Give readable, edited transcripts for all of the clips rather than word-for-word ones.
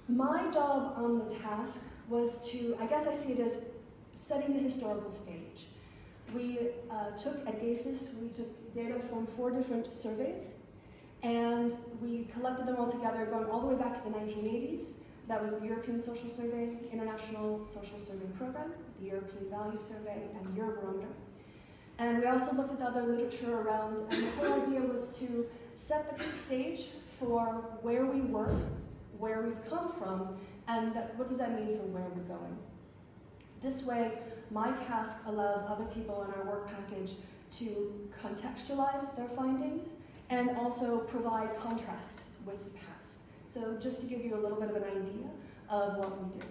My job on the task was to, I guess I see it as setting the historical stage. We at GESIS, we took data from 4 different surveys, and we collected them all together, going all the way back to the 1980s. That was the European Social Survey, International Social Survey Program, the European Value Survey, and the Eurobarometer. And we also looked at the other literature around, and the whole idea was to set the stage for where we were, where we've come from, and what does that mean for where we're going. This way, my task allows other people in our work package to contextualize their findings and also provide contrast with the past. So just to give you a little bit of an idea of what we did.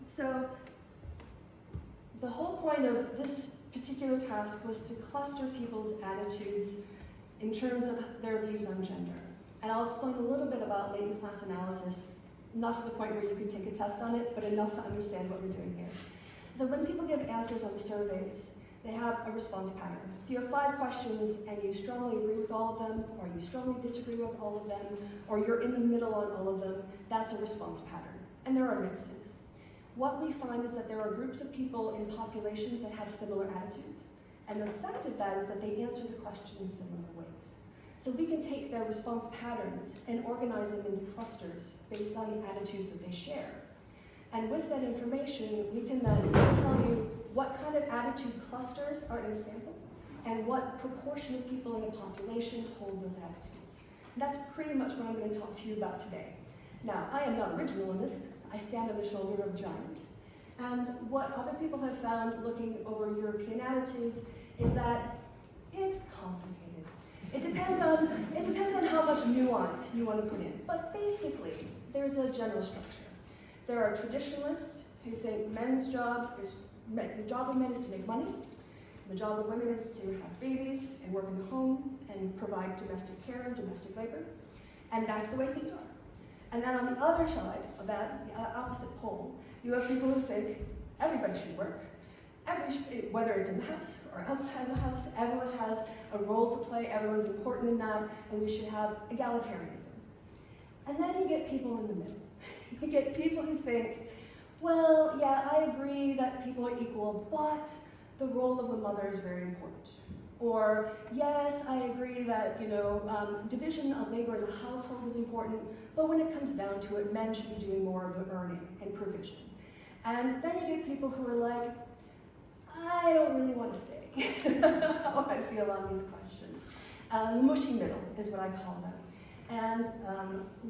So the whole point of this particular task was to cluster people's attitudes in terms of their views on gender. And I'll explain a little bit about latent class analysis, not to the point where you can take a test on it, but enough to understand what we're doing here. So when people give answers on surveys, they have a response pattern. If you have 5 questions and you strongly agree with all of them, or you strongly disagree with all of them, or you're in the middle on all of them, that's a response pattern. And there are mixes. What we find is that there are groups of people in populations that have similar attitudes. And the effect of that is that they answer the question in similar ways. So we can take their response patterns and organize them into clusters based on the attitudes that they share. And with that information, we can then tell you what kind of attitude clusters are in a sample and what proportion of people in a population hold those attitudes. And that's pretty much what I'm going to talk to you about today. Now, I am not original in this. I stand on the shoulder of giants. And what other people have found looking over European attitudes is that it's complicated. It depends on how much nuance you want to put in. But basically, there's a general structure. There are traditionalists who think men's jobs, the job of men is to make money. The job of women is to have babies and work in the home and provide domestic care and domestic labor. And that's the way things are. And then on the other side of that, the opposite pole, you have people who think everybody should work. Whether it's in the house or outside the house, everyone has a role to play, everyone's important in that, and we should have egalitarianism. And then you get people in the middle. You get people who think, well, yeah, I agree that people are equal, but the role of a mother is very important. Or, yes, I agree that, division of labor in the household is important, but when it comes down to it, men should be doing more of the earning and provision. And then you get people who are like, I don't really want to say how I feel on these questions. The mushy middle is what I call them. And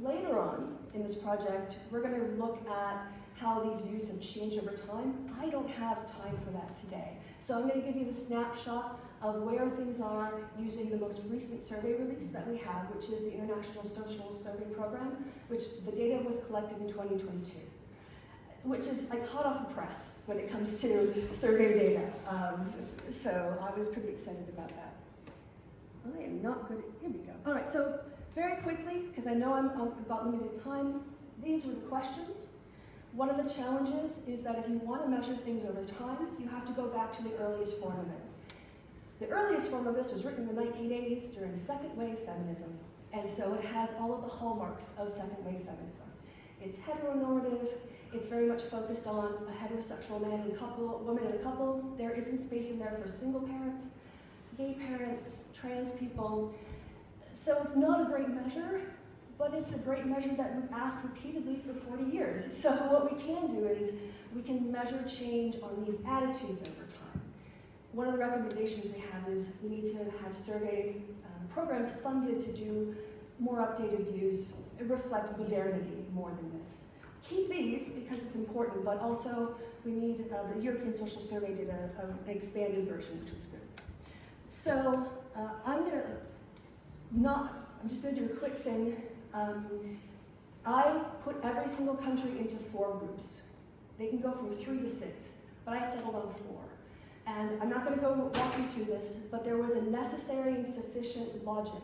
later on in this project, we're going to look at how these views have changed over time. I don't have time for that today. So I'm going to give you the snapshot of where things are using the most recent survey release that we have, which is the International Social Survey Program, which the data was collected in 2022. Which is like hot off the press when it comes to survey data. So I was pretty excited about that. I am not good at, here we go. All right, so very quickly, because I know I've got limited time, these were the questions. One of the challenges is that if you want to measure things over time, you have to go back to the earliest form of it. The earliest form of this was written in the 1980s during second wave feminism. And so it has all of the hallmarks of second wave feminism. It's heteronormative. It's very much focused on a heterosexual man and couple, woman and a couple. There isn't space in there for single parents, gay parents, trans people. So it's not a great measure, but it's a great measure that we've asked repeatedly for 40 years. So what we can do is we can measure change on these attitudes over time. One of the recommendations we have is we need to have survey programs funded to do more updated views, reflect modernity more than this. Keep these because it's important, but also we need, the European Social Survey did an expanded version, which was good. So I'm just gonna do a quick thing. I put every single country into 4 groups. They can go from 3 to 6, but I settled on 4. And I'm not gonna go walk you through this, but there was a necessary and sufficient logic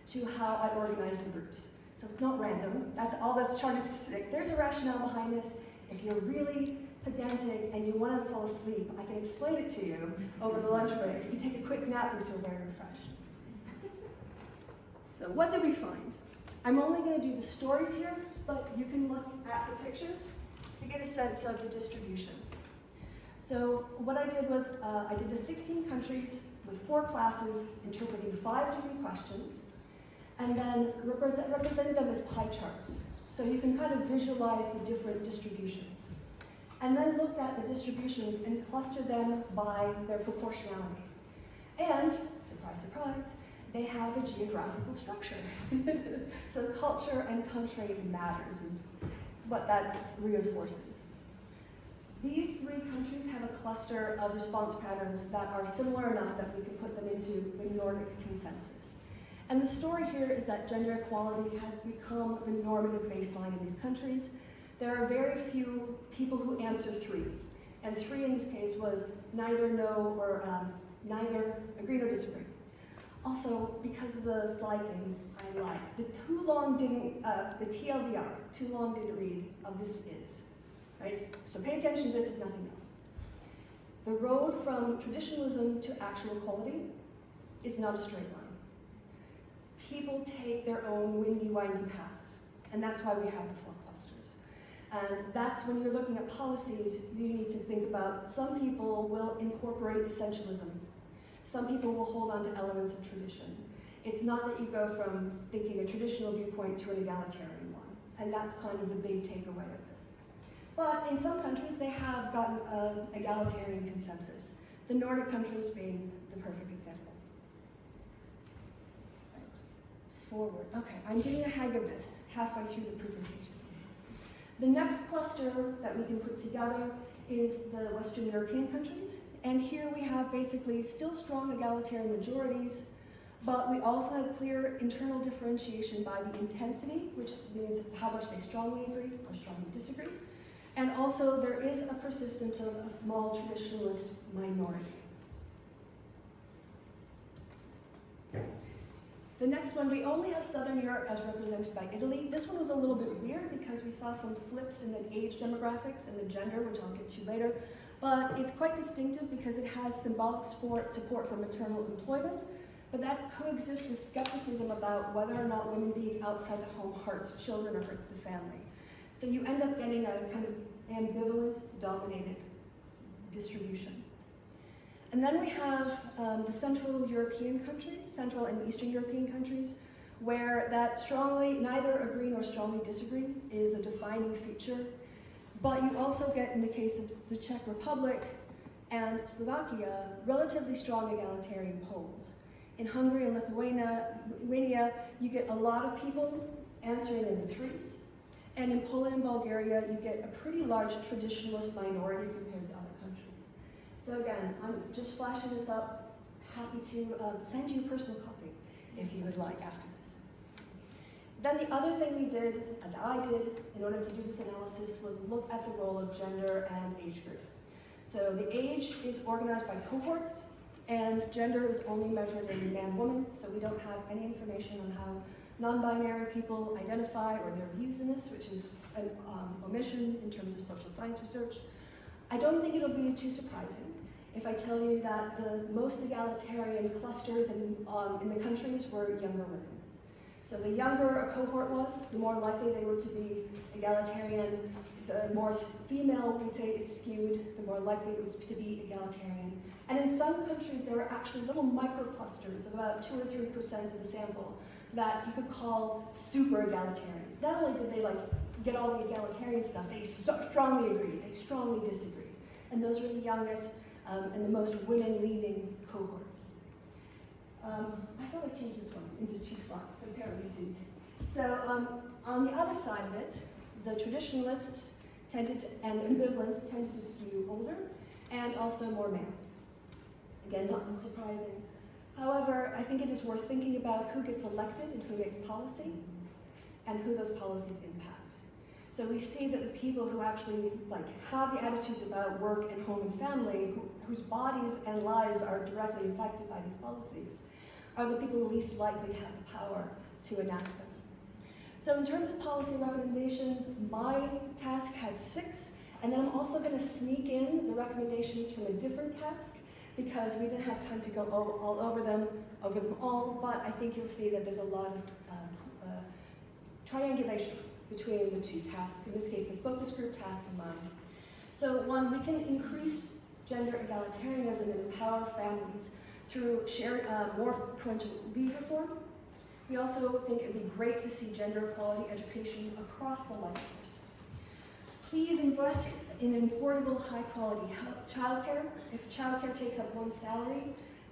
to how I organized the groups. So it's not random, that's all that's chartistic. There's a rationale behind this. If you're really pedantic and you want to fall asleep, I can explain it to you over the lunch break. You can take a quick nap and feel very refreshed. So what did we find? I'm only going to do the stories here, but you can look at the pictures to get a sense of the distributions. So what I did was, I did the 16 countries with 4 classes interpreting 5 different questions, and then represented them as pie charts. So you can kind of visualize the different distributions. And then looked at the distributions and clustered them by their proportionality. And, surprise, surprise, they have a geographical structure. So culture and country matters is what that reinforces. These 3 countries have a cluster of response patterns that are similar enough that we can put them into the Nordic consensus. And the story here is that gender equality has become the normative baseline in these countries. There are very few people who answer 3. And 3 in this case was neither no or neither agree nor disagree. Also, because of the slide thing, I lied. The TLDR, too long didn't read, of this is, right? So pay attention to this if nothing else. The road from traditionalism to actual equality is not a straight line. People take their own windy, windy paths, and that's why we have the 4 clusters. And that's when you're looking at policies, you need to think about some people will incorporate essentialism. Some people will hold on to elements of tradition. It's not that you go from thinking a traditional viewpoint to an egalitarian one, and that's kind of the big takeaway of this. But in some countries, they have gotten an egalitarian consensus, the Nordic countries being the perfect example. Forward. Okay, I'm getting a hang of this halfway through the presentation. The next cluster that we can put together is the Western European countries. And here we have basically still strong egalitarian majorities, but we also have clear internal differentiation by the intensity, which means how much they strongly agree or strongly disagree. And also there is a persistence of a small traditionalist minority. The next one, we only have Southern Europe as represented by Italy. This one was a little bit weird because we saw some flips in the age demographics and the gender, which I'll get to later. But it's quite distinctive because it has symbolic support for maternal employment, but that coexists with skepticism about whether or not women being outside the home hurts children or hurts the family. So you end up getting a kind of ambivalent, dominated distribution. And then we have the Central European countries, Central and Eastern European countries, where that strongly neither agree nor strongly disagree is a defining feature. But you also get, in the case of the Czech Republic and Slovakia, relatively strong egalitarian polls. In Hungary and Lithuania, you get a lot of people answering in the 3s. And in Poland and Bulgaria, you get a pretty large traditionalist minority compared to other countries. So again, I'm just flashing this up. Happy to send you a personal copy if you would like after this. Then the other thing we did, and I did, in order to do this analysis was look at the role of gender and age group. So the age is organized by cohorts, and gender is only measured in man-woman, so we don't have any information on how non-binary people identify or their views in this, which is an omission in terms of social science research. I don't think it'll be too surprising if I tell you that the most egalitarian clusters in the countries were younger women. So the younger a cohort was, the more likely they were to be egalitarian. The more female, we'd say, is skewed, the more likely it was to be egalitarian. And in some countries, there were actually little microclusters of about 2 or 3% of the sample that you could call super egalitarians. Not only did they get all the egalitarian stuff, they strongly agreed, they strongly disagreed. And those were the youngest and the most women-leaning cohorts. I thought I changed this one into 2 slides, but apparently it didn't. So on the other side of it, the traditionalists and ambivalents tended to skew older and also more male. Again, not unsurprising. However, I think it is worth thinking about who gets elected and who makes policy and who those policies impact. So we see that the people who actually have the attitudes about work and home and family, whose bodies and lives are directly affected by these policies, are the people least likely to have the power to enact them. So in terms of policy recommendations, my task has 6, and then I'm also going to sneak in the recommendations from a different task because we didn't have time to go over them all, but I think you'll see that there's a lot of triangulation between the two tasks, in this case the focus group task and mine. So one, we can increase gender egalitarianism and empower families through more parental leave reform. We also think it would be great to see gender equality education across the life course. Please invest in affordable, high-quality childcare. If childcare takes up one's salary,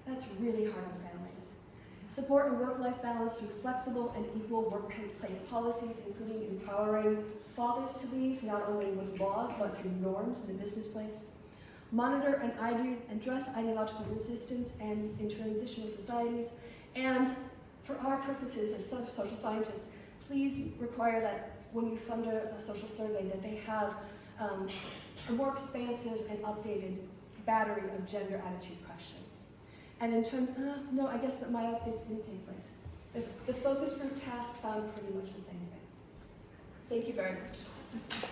that's really hard on families. Support and work-life balance through flexible and equal workplace policies, including empowering fathers to leave, not only with laws, but in norms in the business place. Monitor and address ideological resistance and in transitional societies. And for our purposes as social scientists, please require that when you fund a social survey that they have a more expansive and updated battery of gender attitude questions. And in terms, no, I guess that my updates didn't take place. The focus group task found pretty much the same thing. Thank you very much.